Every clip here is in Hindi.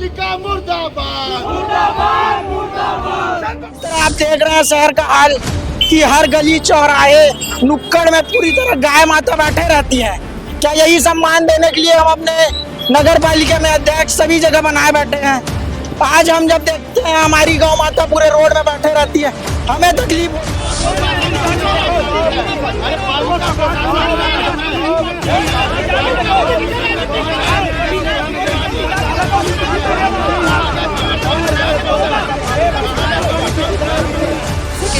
पालिका मुर्दाबाद मुर्दाबाद मुर्दाबाद। आप देख रहे हैं शहर का हाल कि हर गली चौराहे नुक्कड़ में पूरी तरह गाय माता बैठे रहती है। क्या यही सम्मान देने के लिए हम अपने नगर पालिका में अध्यक्ष सभी जगह बनाए बैठे हैं? आज हम जब देखते हैं हमारी गौ माता पूरे रोड में बैठे रहती है, हमें तकलीफ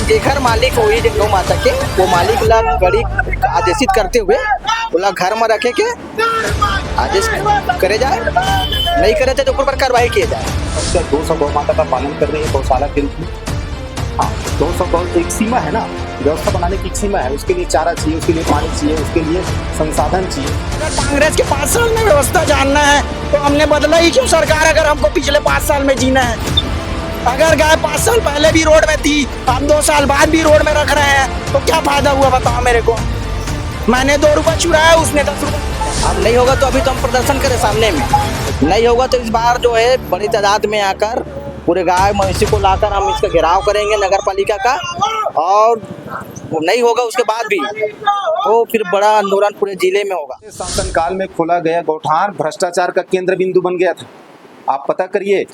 जेकर मालिक वही गौ माता के वो मालिक ला गड़ी आदेशित करते हुए बोला घर में रखे के आदेश करे जाए, नहीं करे तो ऊपर पर कार्रवाई किए जाए। 200 गौ माता का पालन कर रही है गौशाला के रूप में। हाँ, 200 गौ एक सीमा है ना, व्यवस्था बनाने की एक सीमा है। उसके लिए चारा चाहिए, उसके लिए पानी चाहिए, उसके लिए संसाधन चाहिए। अगर कांग्रेस के 5 साल में व्यवस्था जानना है तो हमने बदला ही क्यों सरकार, अगर हमको पिछले 5 साल में जीना है। अगर गाय 5 साल पहले भी रोड में थी, आप 2 साल बाद भी रोड में रख रहे हैं तो क्या फायदा हुआ बताओ मेरे को। मैंने 2 रुपए चुराया, उसने 10 रुपए। अब नहीं होगा तो अभी तो हम प्रदर्शन करें सामने में, नहीं होगा तो इस बार जो है बड़ी तादाद में आकर पूरे गाय मवेशी को लाकर हम इसका घेराव करेंगे नगर पालिका का, और वो नहीं होगा उसके बाद भी वो फिर बड़ा आंदोलन पूरे जिले में होगा। शासन काल में खोला गया गौठान भ्रष्टाचार का केंद्र बिंदु बन गया था। आप पता करिए,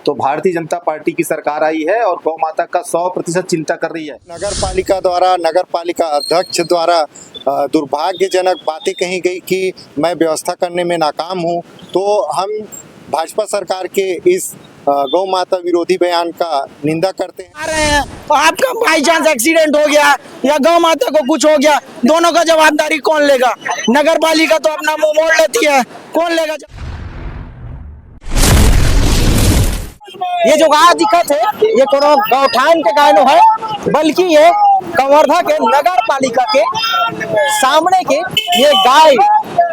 तो भारतीय जनता पार्टी की सरकार आई है और गौ माता का 100% चिंता कर रही है। नगर पालिका द्वारा, नगर पालिका अध्यक्ष द्वारा दुर्भाग्यजनक बातें कही गई कि मैं व्यवस्था करने में नाकाम हूं, तो हम भाजपा सरकार के इस गौ माता विरोधी बयान का निंदा करते हैं। आ रहे हैं आपका बाई चांस एक्सीडेंट हो गया या गौ माता को कुछ हो गया, दोनों का जवाबदारी कौन लेगा? नगर पालिका तो अपना मुंह मोड़ लेती है, कौन लेगा? ये जो गाय दिक्कत है ये कोनो गौठान के गाय है, बल्कि ये कवर्धा के नगर पालिका के सामने के ये गाय।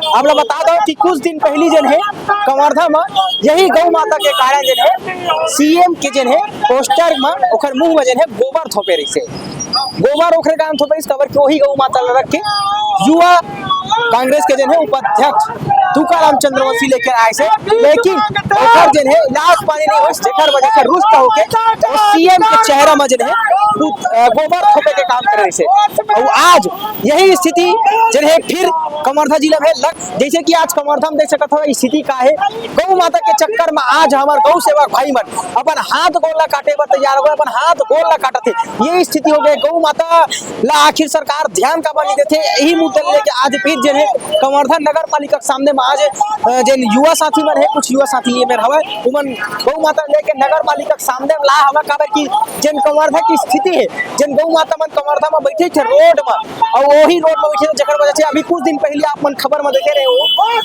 आप लोग बता दो कि कुछ दिन पहली जन है कवर्धा में यही गौ माता के कारण जन है सीएम के जन है पोस्टर में ओखर मुंह में जन है गोबर थोपे रही से, गोबर ओखरे काम थोपे इस कवर के वही गौ माता रख के युवा कांग्रेस के जन है उपाध्यक्ष तुकाराम चंद्रवंशी लेकर आए से, लेकिन ओखर जन है इलाज पानी नहीं हो जेकर वजह से रुष्ट होके और सीएम के चेहरा में जन है गोबर थोपे के काम कर रहे से। और आज यही स्थिति जन है फिर कवर्धा जिला में लग, जैसे कि आज कवर्धा में देख सकते हो स्थिति का है। गौ माता के चक्कर में आज हमारे गौ सेवक भाई मन अपन हाथ गोला काटे पर तैयार हो गए, अपन हाथ गोला काटते ये स्थिति हो गई। गौ माता ला आखिर सरकार ध्यान का बनी देते, यही मुद्दा लेके आज फिर जन है कवर्धा नगर पालिका के सामने में आज जन युवा साथी मन है, कुछ युवा साथी ये मेरे हवा उमन गौ माता लेके नगर पालिका के सामने ला हवा काबर की जन कवर्धा की स्थिति है, जन गौ माता मन कवर्धा में बैठे थे रोड में, और वही रोड में बैठे थे जकर वजह से अभी कुछ दिन पहले आप मन खबर में देखे रहे हो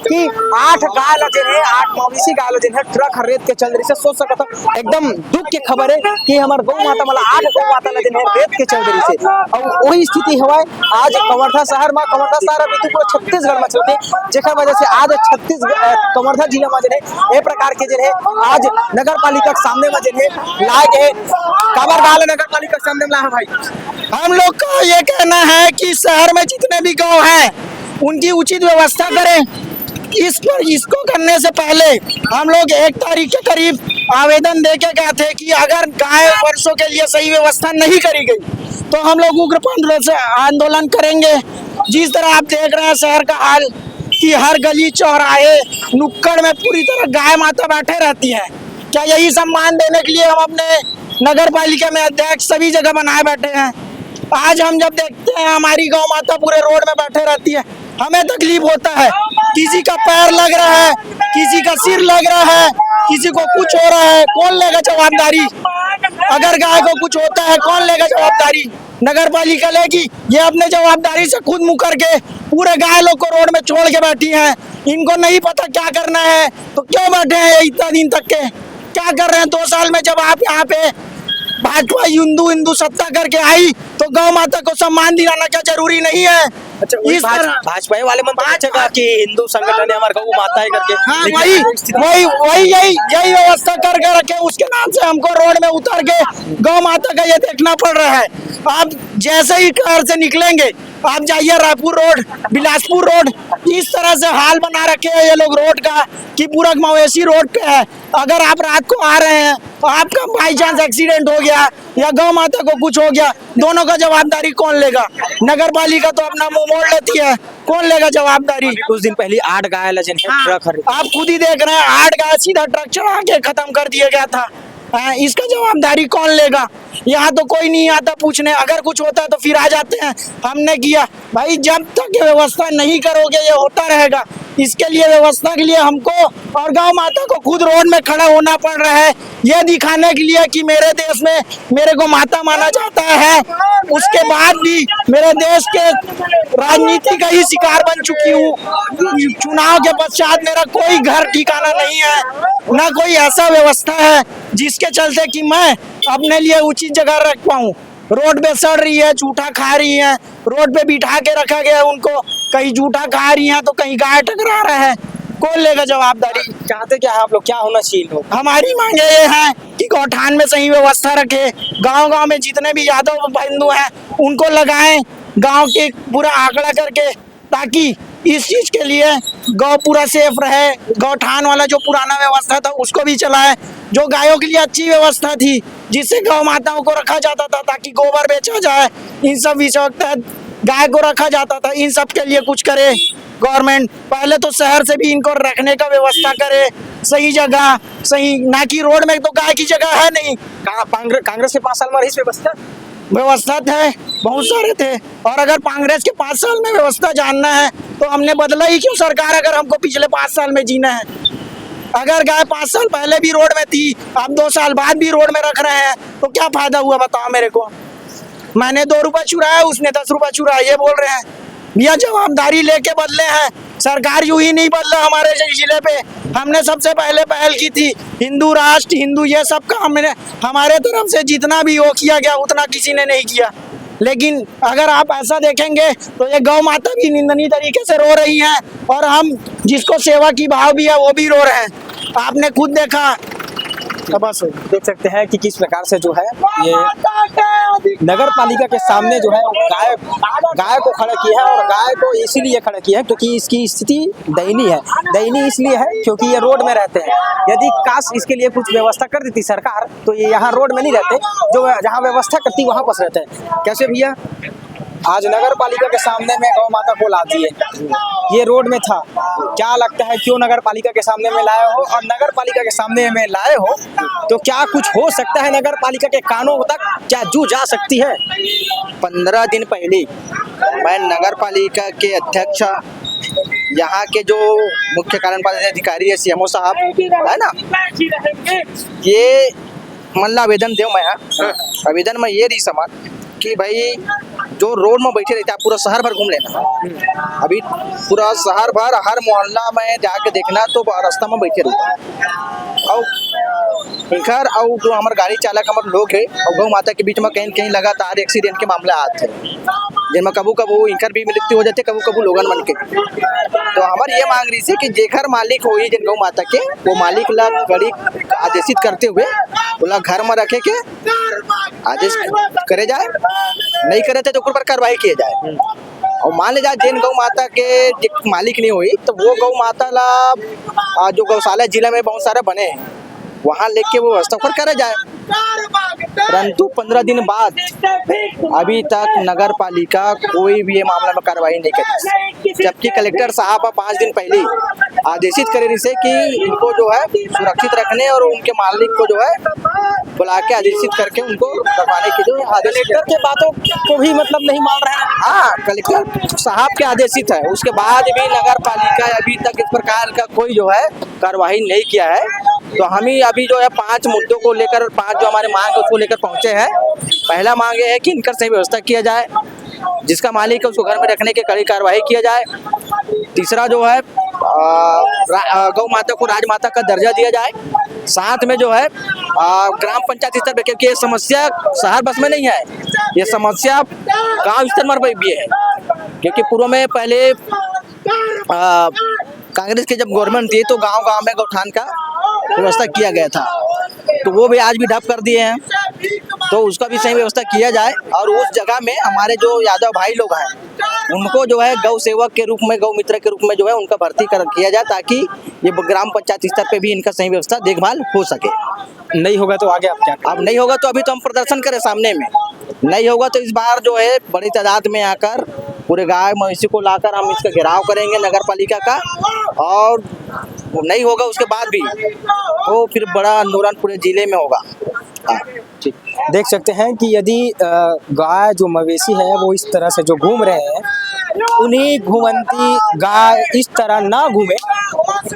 कि 8 गाय जन है 8 मवेशी गाय जन है ट्रक रेत के चल रही से। सोच सकते हो एकदम दुख की खबर है कि हमारे गौ माता वाला 8 गौ माता जन है रेत के चल रही से, और वही स्थिति हुआ आज कवर्धा शहर में। कवर्धा शहर अभी तो पूरा छत्तीसगढ़ में चलते जेकर वजह से आज कवर्धा जिला में जन है ए प्रकार के जन है आज नगर पालिका के सामने में जन है लाए गए काबर गाल नगर पालिका के सामने में ला है। भाई हम लोग का ये कहना है कि शहर में जितने भी गौ हैं उनकी उचित व्यवस्था करें। इसको करने से पहले हम लोग 1 तारीख के करीब आवेदन दे के गए थे कि अगर गाय वर्षों के लिए सही व्यवस्था नहीं करी गई तो हम लोग उग्र से आंदोलन करेंगे। जिस तरह आप देख रहे हैं शहर का हाल कि हर गली चौराहे नुक्कड़ में पूरी तरह गाय माता बैठे रहती है। क्या यही सम्मान देने के लिए हम अपने नगर पालिका में अध्यक्ष सभी जगह बनाए बैठे हैं? आज हम जब देखते हैं हमारी गौ माता पूरे रोड में बैठे रहती है, हमें तकलीफ होता है। किसी का पैर लग रहा है, किसी का सिर लग रहा है, किसी को कुछ हो रहा है, कौन लेगा जवाबदारी? अगर गाय को कुछ होता है कौन लेगा जवाबदारी? नगर पालिका लेगी। ये अपने जवाबदारी से खुद मुकर के पूरे गाय लोग को रोड में छोड़ के बैठी हैं। इनको नहीं पता क्या करना है तो क्यों बैठे हैं इतना दिन तक के? क्या कर रहे हैं 2 साल में? जब आप यहाँ पे भाजपा हिंदू सत्ता करके आई तो गौ माता को सम्मान दिलाना क्या जरूरी नहीं है? अच्छा, इस भाजपा वाले मन पूछेगा कि हिंदू संगठन है हमारे गौ माता है करके। हाँ, वही यही व्यवस्था करके रखे, उसके नाम से हमको रोड में उतर के गौ माता का ये देखना पड़ रहा है। आप जैसे ही घर से निकलेंगे आप जाइए रायपुर रोड, बिलासपुर रोड, इस तरह से हाल बना रखे हैं ये लोग रोड का कि पूरा मवेशी रोड पे है। अगर आप रात को आ रहे हैं, आपका बाई चांस एक्सीडेंट हो गया या गौ माता को कुछ हो गया, दोनों का जवाबदारी कौन लेगा? नगर पालिका तो अपना मुंह मोड़ लेती है, कौन लेगा जवाबदारी? कुछ दिन पहले 8 गाय लजन है ट्रक आप खुद ही देख रहे हैं, 8 गाय सीधा ट्रक चढ़ा के खत्म कर दिया गया था। इसका जवाबदारी कौन लेगा? यहाँ तो कोई नहीं आता पूछने, अगर कुछ होता है तो फिर आ जाते हैं हमने किया। भाई जब तक ये व्यवस्था नहीं करोगे ये होता रहेगा। इसके लिए व्यवस्था के लिए हमको और गौ माता को खुद रोड में खड़ा होना पड़ रहा है, ये दिखाने के लिए कि मेरे देश में मेरे को माता माना जाता है। उसके बाद भी मेरे देश के राजनीति का ही शिकार बन चुकी हूँ। चुनाव के पश्चात मेरा कोई घर ठिकाना नहीं है, ना कोई ऐसा व्यवस्था है जिसके चलते कि मैं अपने लिए उचित जगह रख पाऊँ। रोड पे सड़ रही है, जूठा खा रही है, रोड पे बिठा के रखा गया है उनको, कहीं जूठा खा रही है तो कहीं गाय टकरा रहा है, कौन लेगा जवाबदारी? चाहते क्या है आप लोग, क्या होना चाहिए लोग? हमारी मांगे ये हैं कि गौठान में सही व्यवस्था रखे, गांव-गांव में जितने भी यादव बंधु हैं उनको लगाएं, गांव के पूरा आंकड़ा करके, ताकि इस चीज के लिए गौ पूरा सेफ रहे। गौठान वाला जो पुराना व्यवस्था था उसको भी चलाए, जो गायों के लिए अच्छी व्यवस्था थी जिससे गौ माताओं को रखा जाता था ताकि गोबर बेचा जाए, इन सब विषयों के तहत गाय को रखा जाता था, इन सब के लिए कुछ करे गवर्नमेंट। पहले तो शहर से भी इनको रखने का व्यवस्था करे, सही जगह, सही, ना कि रोड में तो गाय की जगह है नहीं। कांग्रेस के 5 साल में रही व्यवस्था थे, बहुत सारे थे, और अगर कांग्रेस के 5 साल में व्यवस्था जानना है तो हमने बदला ही क्यों सरकार, अगर हमको पिछले 5 साल में जीना है। अगर गाय 5 साल पहले भी रोड में थी, आप 2 साल बाद भी रोड में रख रहे हैं तो क्या फायदा हुआ बताओ मेरे को? मैंने 2 रुपए चुराया, उसने 10 रुपए चुराया, ये बोल रहे हैं। भैया जवाबदारी लेके बदले हैं, सरकार यूं ही नहीं बदला हमारे जिले पे। हमने सबसे पहले पहल की थी हिंदू राष्ट्र, हिंदू ये सब का हमने, हमारे तरफ से जितना भी वो किया गया उतना किसी ने नहीं किया। लेकिन अगर आप ऐसा देखेंगे तो ये गौ माता भी निंदनीय तरीके से रो रही हैं, और हम जिसको सेवा की भाव भी है वो भी रो रहे हैं। आपने खुद देखा, बस देख सकते हैं कि किस प्रकार से जो है ये नगर पालिका के सामने जो है गाय को खड़ा किया है, और गाय को इसीलिए खड़ा किया है क्योंकि इसकी स्थिति दयनीय है। दयनीय इसलिए है क्योंकि ये रोड में रहते हैं। यदि काश इसके लिए कुछ व्यवस्था कर देती सरकार तो ये यहाँ रोड में नहीं रहते, जो जहाँ व्यवस्था करती वहाँ पर रहते हैं। कैसे भैया, आज नगर पालिका के सामने में गौ माता को ला दिए, ये रोड में था, क्या लगता है क्यों नगर पालिका के सामने में लाए हो? और नगर पालिका के सामने में लाए हो तो क्या कुछ हो सकता है? नगर पालिका के कानों तक क्या जू जा सकती है? 15 दिन पहले मैं नगर पालिका के अध्यक्ष, यहाँ के जो मुख्य कार्यपालन अधिकारी है सीएमओ साहब है ना, ये मतलब आवेदन दे मैं आवेदन में ये रही समान कि भाई जो रोड में बैठे रहते हैं पूरा शहर भर घूम लेना। अभी पूरा शहर भर हर मोहल्ला में जाके देखना तो रास्ता में बैठे रहते हैं, और और जो हमारे गाड़ी चालक हमारे लोग है और गौ माता के बीच में कहीं कहीं लगातार एक्सीडेंट के मामले आते हैं, जिनमें कबू कबू इनकर भी मृत्यु हो जाते, कबू कबू लोगन मन के। तो हमारी ये मांग रही थी कि जेखर मालिक हो जिन गौ माता के, वो मालिक ला कड़ी आदेशित करते हुए बोला घर में रखे के आदेश करे जाए, नहीं करे थे तो ऊपर कार्रवाई किए जाए। और मान ले जाए जिन गौ माता के मालिक नहीं हुई तो वो गौ माता ला जो गौशाला जिला में बहुत सारे बने हैं वहाँ लेके वो व्यवस्था पर करा जाए। परंतु 15 दिन बाद अभी तक नगर पालिका कोई भी ये मामला में कार्रवाई नहीं करी, जबकि कलेक्टर साहब 5 दिन पहले आदेशित करे से कि इनको जो है सुरक्षित रखने और उनके मालिक को जो है बुला के आदेशित करके उनको रखवाने की जो आदेश। कलेक्टर के बातों को भी मतलब नहीं मान रहे हैं। हाँ, कलेक्टर साहब के आदेशित है, उसके बाद भी नगर पालिका अभी तक इस प्रकार का कोई जो है कार्रवाई नहीं किया है। तो हम ही अभी जो है 5 मुद्दों को लेकर, 5 जो हमारे मांग है उसको लेकर पहुंचे हैं। पहला मांग है कि इनकर सही व्यवस्था किया जाए, जिसका मालिक है उसको घर में रखने की कड़ी कार्रवाई किया जाए। तीसरा जो है गौ माता को राजमाता का दर्जा दिया जाए। साथ में जो है ग्राम पंचायत स्तर पर, क्योंकि ये समस्या शहर बस में नहीं है, ये समस्या गांव स्तर पर भी है। क्योंकि पूर्व में पहले कांग्रेस की जब गवर्नमेंट थी तो गांव-गांव में गौठान का व्यवस्था किया गया था, तो वो भी आज भी ठप कर दिए हैं। तो उसका भी सही व्यवस्था किया जाए और उस जगह में हमारे जो यादव भाई लोग हैं उनको जो है गौ सेवक के रूप में, गौ मित्र के रूप में जो है उनका भर्ती किया जाए, ताकि ये ग्राम पंचायत स्तर पे भी इनका सही व्यवस्था देखभाल हो सके। नहीं होगा तो आगे आप क्या करें? अब नहीं होगा तो अभी तो हम प्रदर्शन करें सामने में, नहीं होगा तो इस बार जो है बड़ी तादाद में आकर पूरे गाय मवेशी को लाकर हम इसका घेराव करेंगे नगर पालिका का, और वो नहीं होगा उसके बाद भी तो फिर बड़ा आंदोलन पूरे जिले में होगा। हाँ, ठीक। देख सकते हैं कि यदि गाय जो मवेशी है वो इस तरह से जो घूम रहे हैं, उन्हीं घूमंती गाय इस तरह ना घूमे,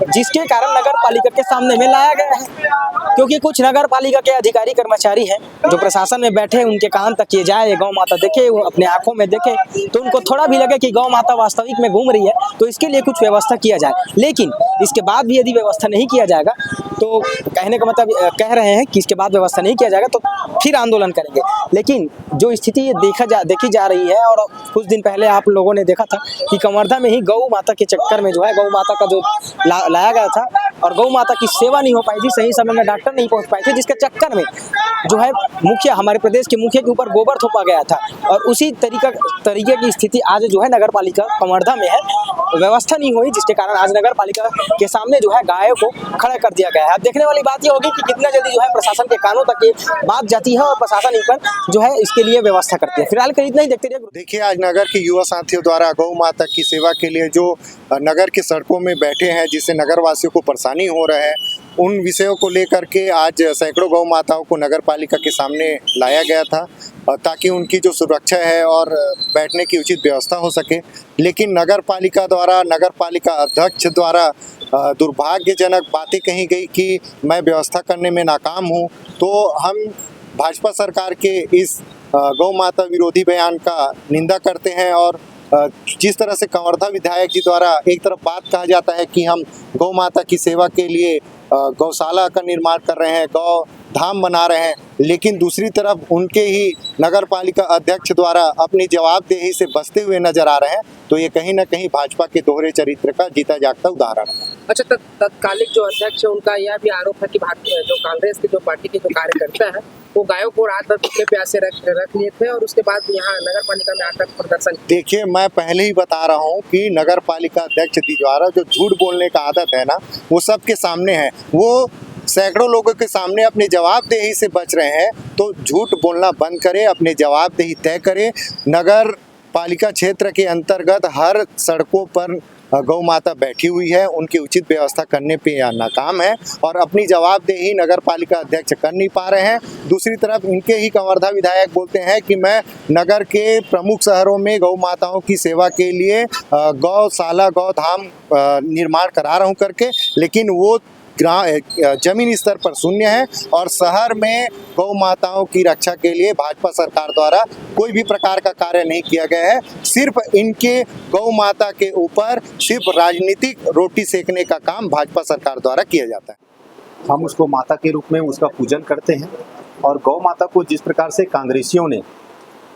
जिसके कारण नगर पालिका के सामने में लाया गया है। क्योंकि कुछ नगर पालिका के अधिकारी कर्मचारी हैं जो प्रशासन में बैठे, उनके कान तक ये जाए, गौ माता देखे, वो अपने आंखों में देखे, तो उनको थोड़ा भी लगे कि गौ माता वास्तविक में घूम रही है तो इसके लिए कुछ व्यवस्था किया जाए। लेकिन इसके बाद भी यदि व्यवस्था नहीं किया जाएगा तो कहने का मतलब कह रहे हैं कि इसके बाद व्यवस्था नहीं किया जाएगा तो फिर आंदोलन करेंगे। लेकिन जो स्थिति ये देखी जा रही है, और कुछ दिन पहले आप लोगों ने देखा था कि कवर्धा में ही गौ माता के चक्कर में जो है गौ माता का जो लाया गया था और गौ माता की सेवा नहीं हो पाई थी, सही समय में डॉक्टर नहीं पहुंच पाए थे, जिसके चक्कर में जो है मुखिया, हमारे प्रदेश के मुखिया के ऊपर गोबर थोपा गया था। और उसी तरीके की स्थिति आज जो है नगर पालिका कवर्धा में है, व्यवस्था नहीं हुई, जिसके कारण आज नगर पालिका के सामने जो है गायों को खड़ा कर दिया गया है। अब देखने वाली बात ये होगी कि कितना जल्दी जो है प्रशासन के कानों तक ये बात जाती है और प्रशासन इन पर जो है इसके लिए व्यवस्था करती है। फिलहाल कहीं इतना ही देखते रहिए। देखिए, आज नगर के युवा साथियों द्वारा गौ माता की सेवा के लिए जो नगर के सड़कों में बैठे हैं, जिससे नगर वासियों को परेशानी हो रहा है, उन विषयों को लेकर के आज सैकड़ों गौ माताओं को नगर पालिका के सामने लाया गया था ताकि उनकी जो सुरक्षा है और बैठने की उचित व्यवस्था हो सके। लेकिन नगर पालिका द्वारा, नगर पालिका अध्यक्ष द्वारा दुर्भाग्यजनक बातें कही गई कि मैं व्यवस्था करने में नाकाम हूं। तो हम भाजपा सरकार के इस गौ माता विरोधी बयान का निंदा करते हैं, और जिस तरह से कवर्धा विधायक जी द्वारा एक तरफ बात कहा जाता है कि हम गौ माता की सेवा के लिए गौशाला का निर्माण कर रहे हैं, गौ धाम बना रहे हैं, लेकिन दूसरी तरफ उनके ही नगर पालिका अध्यक्ष द्वारा अपनी जवाबदेही से बचते हुए नजर आ रहे हैं, तो ये कहीं ना कहीं भाजपा के दोहरे चरित्र का जीता जागता उदाहरण है। अच्छा, तत्कालिक जो अध्यक्ष है उनका यह भी आरोप है कि भारतीय जो कांग्रेस की जो पार्टी के जो कार्यकर्ता है वो गायों को रात भर भूखे प्यासे रख लिए थे और उसके बाद यहाँ नगर पालिका में आकर प्रदर्शन। देखिए, मैं पहले ही बता रहा हूँ कि नगर पालिका अध्यक्ष द्वारा जो झूठ बोलने का आदत है ना, वो सबके सामने है। वो सैकड़ों लोगों के सामने अपनी जवाबदेही से बच रहे हैं, तो झूठ बोलना बंद करें, अपनी जवाबदेही तय करें। नगर पालिका क्षेत्र के अंतर्गत हर सड़कों पर गौ माता बैठी हुई है, उनकी उचित व्यवस्था करने पे यह नाकाम है और अपनी जवाबदेही नगर पालिका अध्यक्ष कर नहीं पा रहे हैं। दूसरी तरफ इनके ही कवर्धा विधायक बोलते हैं कि मैं नगर के प्रमुख शहरों में गौ माताओं की सेवा के लिए गौशाला, गौधाम निर्माण करा रहा हूँ करके, लेकिन वो जमीन स्तर पर शून्य है और शहर में गौ माताओं की रक्षा के लिए भाजपा सरकार द्वारा कोई भी प्रकार का कार्य नहीं किया गया है। सिर्फ इनके गौ माता के ऊपर सिर्फ राजनीतिक रोटी सेकने का काम भाजपा सरकार द्वारा किया जाता है। हम उसको माता के रूप में उसका पूजन करते हैं और गौ माता को जिस प्रकार से कांग्रेसियों ने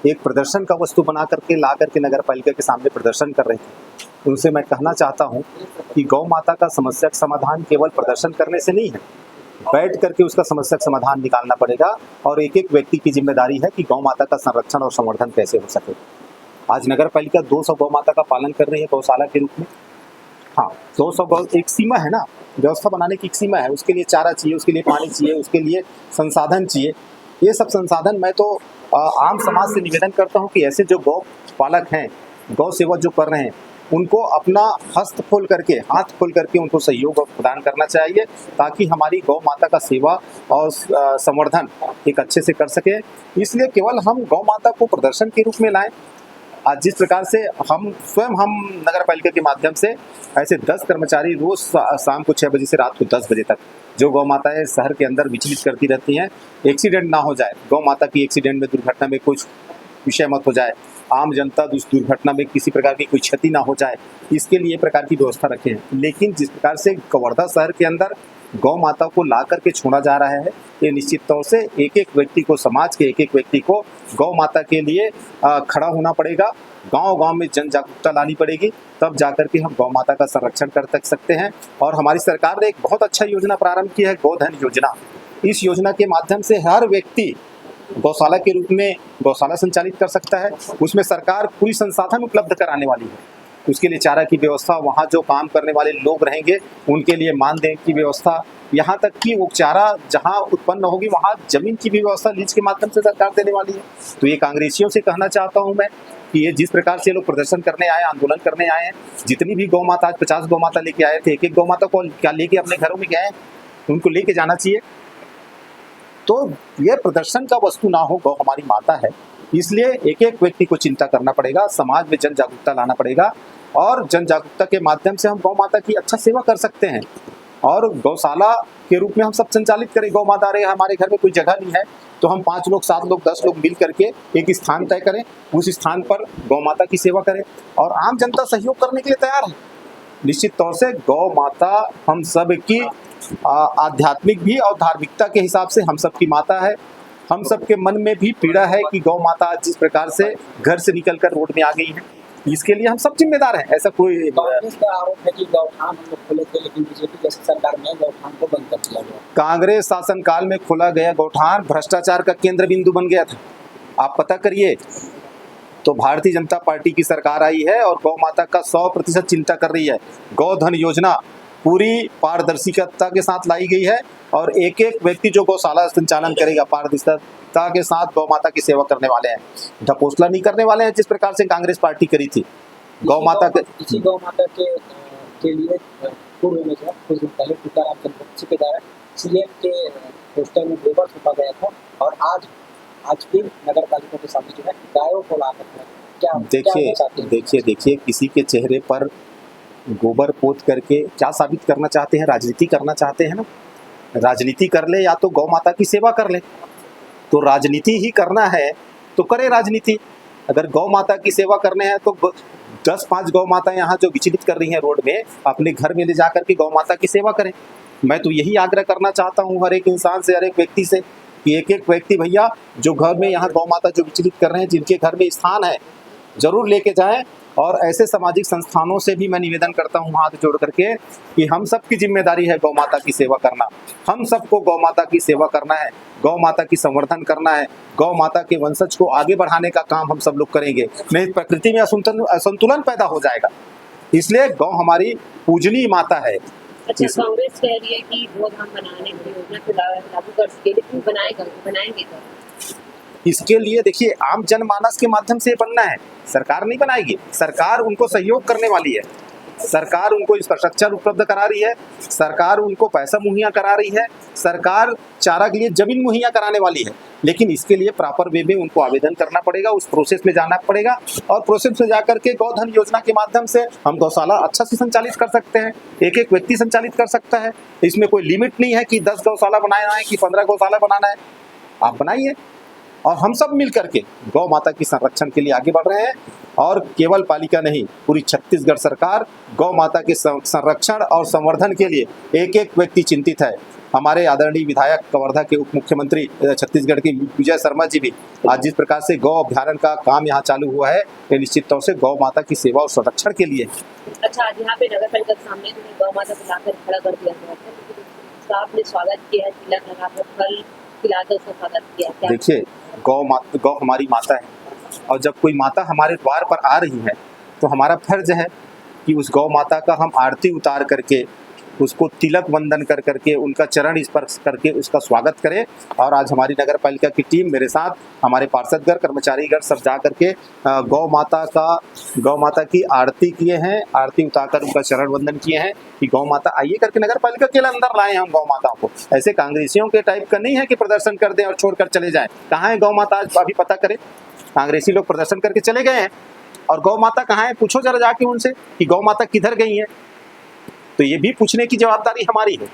एक प्रदर्शन का वस्तु बना करके ला करके नगर पालिका के सामने प्रदर्शन कर रहे थे, उनसे मैं कहना चाहता हूं कि गौ माता का समस्या का समाधान केवल प्रदर्शन करने से नहीं है, बैठ करके उसका समस्या का समाधान निकालना पड़ेगा और एक एक व्यक्ति की जिम्मेदारी है कि गौ माता का संरक्षण और संवर्धन कैसे हो सके। आज नगर पालिका 200 गौ माता का पालन कर रही है गौशाला के रूप में। हाँ, 200 गौ एक सीमा है ना, व्यवस्था बनाने की एक सीमा है, उसके लिए चारा चाहिए, उसके लिए पानी चाहिए, उसके लिए संसाधन चाहिए। ये सब संसाधन मैं तो आम समाज से निवेदन करता हूँ कि ऐसे जो गौ पालक हैं, गौ सेवा जो कर रहे हैं, उनको अपना हाथ खोल करके उनको सहयोग प्रदान करना चाहिए ताकि हमारी गौ माता का सेवा और संवर्धन एक अच्छे से कर सके। इसलिए केवल हम गौ माता को प्रदर्शन के रूप में लाएं। आज जिस प्रकार से हम नगर पालिका के माध्यम से ऐसे 10 कर्मचारी रोज शाम को 6 बजे से रात को 10 बजे तक जो गौ माताएं शहर के अंदर विचलित करती रहती हैं, एक्सीडेंट ना हो जाए, गौ माता की एक्सीडेंट में, दुर्घटना में कुछ विषय मत हो जाए, आम जनता उस दुर्घटना में किसी प्रकार की कोई क्षति ना हो जाए, इसके लिए प्रकार की व्यवस्था रखे हैं। लेकिन जिस प्रकार से कवर्धा शहर के अंदर गौ माता को ला करके छोड़ा जा रहा है, ये निश्चित तौर से एक एक व्यक्ति को, समाज के एक एक व्यक्ति को गौ माता के लिए खड़ा होना पड़ेगा, गांव-गांव में जन जागरूकता लानी पड़ेगी, तब जाकर के हम गौ माता का संरक्षण कर सकते हैं। और हमारी सरकार ने एक बहुत अच्छा योजना प्रारंभ की है, गोधन योजना। इस योजना के माध्यम से हर व्यक्ति गौशाला के रूप में गौशाला संचालित कर सकता है। उसमें सरकार पूरी संसाधन उपलब्ध कराने वाली है। उसके लिए चारा की व्यवस्था, वहाँ जो काम करने वाले लोग रहेंगे उनके लिए मानदेय की व्यवस्था, यहाँ तक कि वो चारा जहाँ उत्पन्न होगी वहाँ जमीन की भी व्यवस्था लीज के माध्यम से सरकार देने वाली है। तो ये कांग्रेसियों से कहना चाहता हूँ मैं कि ये जिस प्रकार से लोग प्रदर्शन करने आए, आंदोलन करने आए हैं, जितनी भी गौ माता, आज 50 गौ माता लेके आए थे, एक एक गौ माता को क्या लेके अपने घरों में गए, उनको लेके जाना चाहिए। तो ये प्रदर्शन का वस्तु ना हो, गौ हमारी माता है, इसलिए एक एक व्यक्ति को चिंता करना पड़ेगा, समाज में जन जागरूकता लाना पड़ेगा और जन जागरूकता के माध्यम से हम गौ माता की अच्छा सेवा कर सकते हैं। और गौशाला के रूप में हम सब संचालित करें। गौ माता रहे, हमारे घर में कोई जगह नहीं है तो हम 5 लोग, 7 लोग, 10 लोग मिल करके एक स्थान तय करें, उस स्थान पर गौ माता की सेवा करें और आम जनता सहयोग करने के लिए तैयार है। निश्चित तौर से गौ माता हम सब की आध्यात्मिक भी और धार्मिकता के हिसाब से हम सब की माता है। हम सब के मन में भी पीड़ा है कि गौ माता जिस प्रकार से घर से निकलकर रोड में आ गई है, इसके लिए हम सब जिम्मेदार हैं। ऐसा कोई कांग्रेस का आरोप है कि गौठान हम लोग खोले थे, लेकिन बीजेपी जैसी सरकार ने गौठान को बंद कर दिया गया। कांग्रेस शासनकाल में खोला गया गौठान भ्रष्टाचार का केंद्र बिंदु बन गया था। आप पता करिए। तो भारतीय जनता पार्टी की सरकार आई है और गौ माता का 100% चिंता कर रही है। गौधन योजना पूरी पारदर्शिता के साथ लाई गई है और एक एक व्यक्ति जो गौशाला संचालन करेगा पारदर्शिता के साथ गौ माता की सेवा करने वाले हैं, ढकोसला नहीं करने वाले हैं जिस प्रकार से कांग्रेस पार्टी करी थी। गौ माता इसी गौ माता के लिए पूर्व में जो कुछ दिन पहले तुकाराम चंद्र के द्वारा सीएम के पोस्टर में गोबर छुपा गया था और आज भी नगर पालिका के सामने जो है गायों को ला करके क्या देखिए किसी के चेहरे पर गोबर पोत करके क्या साबित करना चाहते हैं? राजनीति करना चाहते हैं ना। राजनीति कर ले या तो गौ माता की सेवा कर ले। तो राजनीति ही करना है तो करे राजनीति। अगर गौ माता की सेवा करने हैं तो 10-5 गौ माता यहाँ जो विचलित कर रही हैं रोड में, अपने घर में ले जाकर के गौ माता की सेवा करें। मैं तो यही आग्रह करना चाहता हूँ हर एक इंसान से, हर एक व्यक्ति से कि एक एक व्यक्ति भैया जो घर में यहाँ गौ माता जो विचलित कर रहे हैं, जिनके घर में स्थान है, जरूर लेके जाएं। और ऐसे सामाजिक संस्थानों से भी मैं निवेदन करता हूं हाथ जोड़ करके कि हम सबकी जिम्मेदारी है गौ माता की सेवा करना। हम सबको गौ माता की सेवा करना है, गौ माता की संवर्धन करना है, गौ माता के वंशज को आगे बढ़ाने का काम हम सब लोग करेंगे। नहीं प्रकृति में असंतुलन पैदा हो जाएगा। इसलिए गौ हमारी पूजनीय माता है। अच्छा, कांग्रेस कह रही है कि गोधाम बनाने की योजना को लागू कर सके, लेकिन बनाएंगे तो इसके लिए देखिए आम जनमानस के माध्यम से बनना है, सरकार नहीं बनाएगी। सरकार उनको सहयोग करने वाली है, सरकार उनको इंफ्रास्ट्रक्चर उपलब्ध करा रही है, सरकार उनको पैसा मुहैया करा रही है, सरकार चारा के लिए जमीन मुहैया कराने वाली है। लेकिन इसके लिए प्रॉपर वे में उनको आवेदन करना पड़ेगा, उस प्रोसेस में जाना पड़ेगा और प्रोसेस में जाकर के गौधन योजना के माध्यम से हम गौशाला अच्छा से संचालित कर सकते हैं। एक एक व्यक्ति संचालित कर सकता है। इसमें कोई लिमिट नहीं है कि 10 गौशाला बनाना है कि 15 गौशाला बनाना है। आप बनाइए और हम सब मिल करके गौ माता की संरक्षण के लिए आगे बढ़ रहे हैं। और केवल पालिका नहीं, पूरी छत्तीसगढ़ सरकार गौ माता के संरक्षण और संवर्धन के लिए एक एक व्यक्ति चिंतित है। हमारे आदरणीय विधायक कवर्धा के उप मुख्यमंत्री छत्तीसगढ़ के विजय शर्मा जी भी आज जिस प्रकार से गौ अभ्यारण्य का काम यहाँ चालू हुआ है, ये निश्चित तौर से गौ माता की सेवा और संरक्षण के लिए। अच्छा, आज यहाँ पे नगर पालिका के सामने गौ माता को लाकर खड़ा कर दिया गया है, आपने स्वागत किया है, तिलक लगाकर फल खिलाकर उसका स्वागत किया। देखिए गौ हमारी माता है और जब कोई माता हमारे द्वार पर आ रही है तो हमारा फर्ज है कि उस गौ माता का हम आरती उतार करके उसको तिलक वंदन कर करके उनका चरण स्पर्श करके उसका स्वागत करें। और आज हमारी नगर पालिका की टीम मेरे साथ, हमारे पार्षदगण, कर्मचारीगण सब जा करके गौ माता की आरती किए हैं, आरती उतारकर उनका चरण वंदन किए हैं कि गौ माता आइए करके नगर पालिका के अंदर लाए हम गौ माताओं को। ऐसे कांग्रेसियों के टाइप का नहीं है कि प्रदर्शन कर दें और छोड़कर चले जाएं। कहाँ है गौ माता? आज अभी पता करें। कांग्रेसी लोग प्रदर्शन करके चले गए हैं और गौ माता कहाँ है? पूछो जरा जाके उनसे कि गौ माता किधर गई है। तो ये भी पूछने की जवाबदारी हमारी है।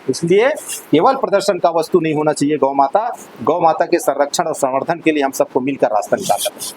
इसलिए केवल प्रदर्शन का वस्तु नहीं होना चाहिए गौ माता के संरक्षण और संवर्धन के लिए हम सबको मिलकर रास्ता निकालना है।